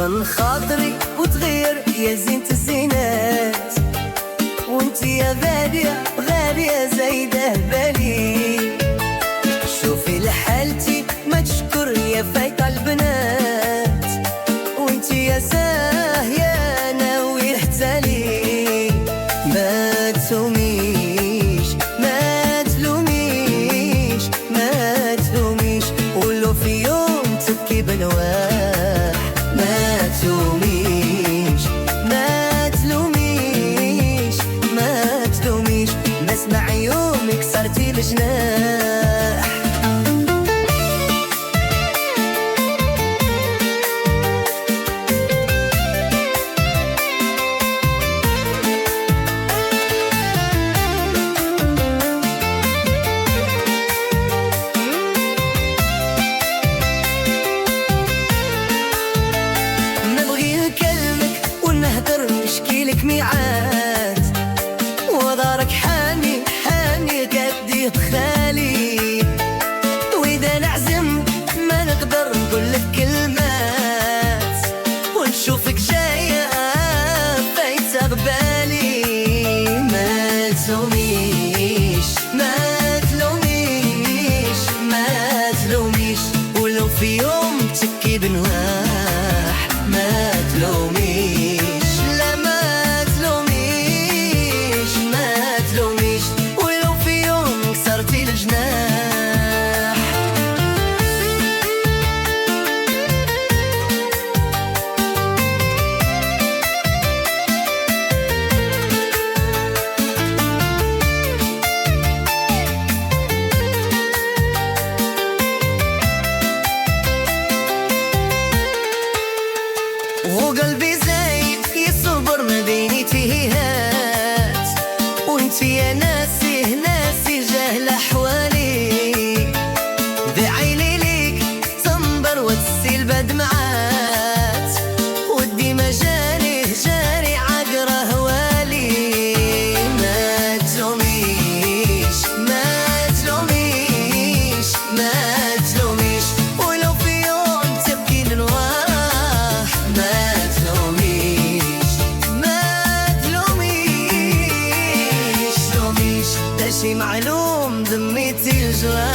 تصفن خاطري وتغير يا زينة الزينات، وانت يا غالية غالية زايدة بالي. شوفي لحالتي ما تشكر يا فايقة البنات، وانت يا ساهية ناوي حتالي. ما تلوميش ما تلوميش ما تلوميش، ولو في يوم تبكي بنواح. ما تلوميش ما تلوميش ما تلوميش، ما اسمع يوم كسرتي الجناح. نشكيلك ميعاد ودارك حامي حامي قدي بخالي، واذا نعزم ما نقدر نقولك كلمات، ونشوفك جاية فايتة ببالي. ما تلوميش ما تلوميش ما تلوميش، ولو في يوم تبكي بنواح. ما تلوميش وقلبي زايد يصبر ما بيني تهيهات، وانت يا ناسي ناسي جاهل احوالي. بعيني ليك تنبر وتسيل بدمعات، ودي ما جاري جاري عقره هوالي. ما تلوميش ما تلوميش ما تلوميش، ولو في يوم تبكي نواح. ما تلوميش دا شي معلوم ذميتي الجراح.